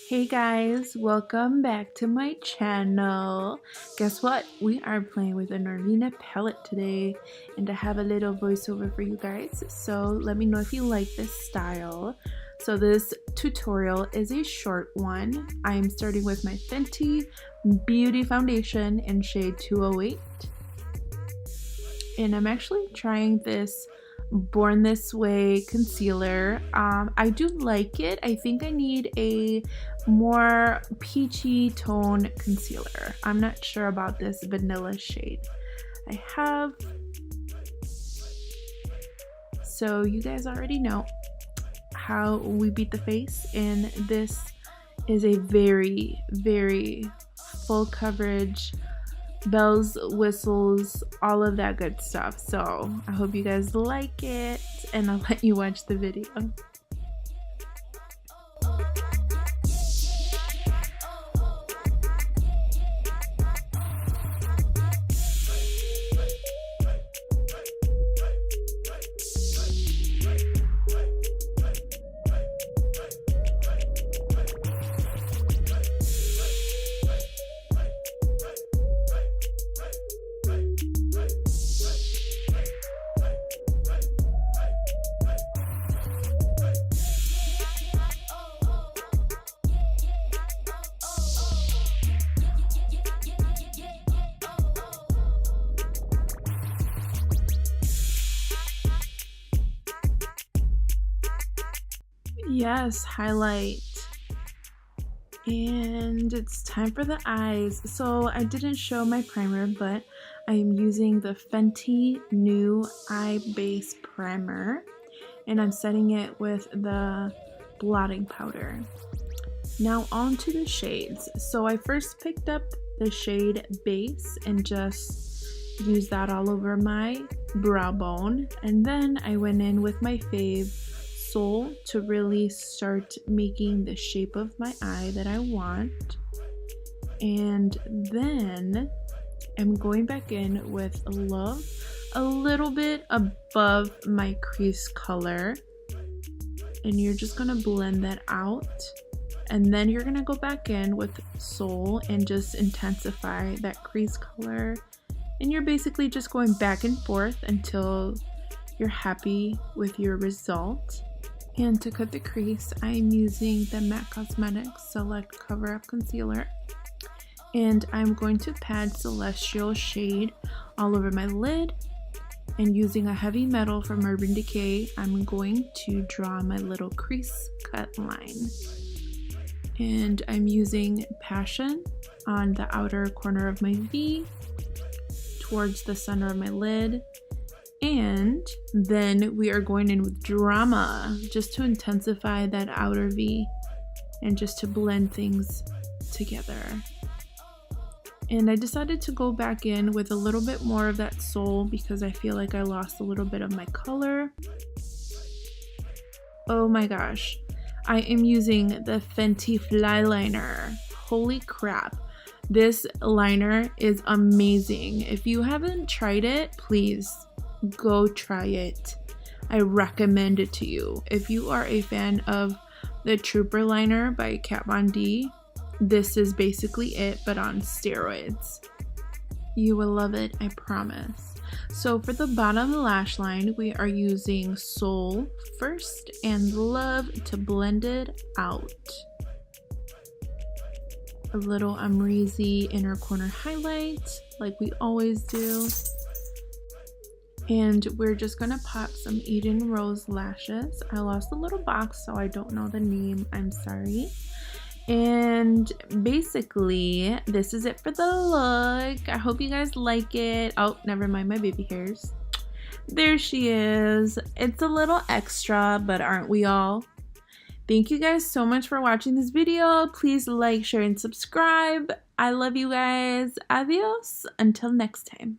Hey guys, welcome back to my channel. Guess what? We are playing with a Norvina palette today, and I have a little voiceover for you guys. So let me know if you like this style. So this tutorial is a short one. I am starting with my Fenty Beauty Foundation in shade 208. And I'm actually trying this Born This Way concealer. I do like it. I think I need a more peachy tone concealer. I'm not sure about this vanilla shade I have. So you guys already know how we beat the face, and this is a very full coverage, bells, whistles, all of that good stuff. So I hope you guys like it, and I'll let you watch the video. Yes, highlight. And it's time for the eyes. So I didn't show my primer, but I am using the Fenty New Eye Base Primer, and I'm setting it with the blotting powder. Now on to the shades. So I first picked up the shade Base and just used that all over my brow bone, and then I went in with my fave Soul to really start making the shape of my eye that I want. And then I'm going back in with Love a little bit above my crease color, and you're just gonna blend that out, and then you're gonna go back in with Soul and just intensify that crease color, and you're basically just going back and forth until you're happy with your result. And to cut the crease, I'm using the MAC Cosmetics Select Cover Up Concealer. And I'm going to pat Celestial shade all over my lid. And using a heavy metal from Urban Decay, I'm going to draw my little crease cut line. And I'm using Passion on the outer corner of my V towards the center of my lid. And then we are going in with Drama just to intensify that outer V and just to blend things together. And I decided to go back in with a little bit more of that Soul because I feel like I lost a little bit of my color. Oh my gosh, I am using the Fenty Fly Liner. Holy crap, this liner is amazing. If you haven't tried it, please go try it. I recommend it to you. If you are a fan of the Trooper liner by Kat Von D, this is basically it, but on steroids. You will love it, I promise. So for the bottom lash line, we are using Soul first and Love to blend it out. A little Amrezy inner corner highlight like we always do. And we're just gonna pop some Eden Rose lashes. I lost a little box, so I don't know the name. I'm sorry. And basically, this is it for the look. I hope you guys like it. Oh, never mind my baby hairs. There she is. It's a little extra, but aren't we all? Thank you guys so much for watching this video. Please like, share, and subscribe. I love you guys. Adios. Until next time.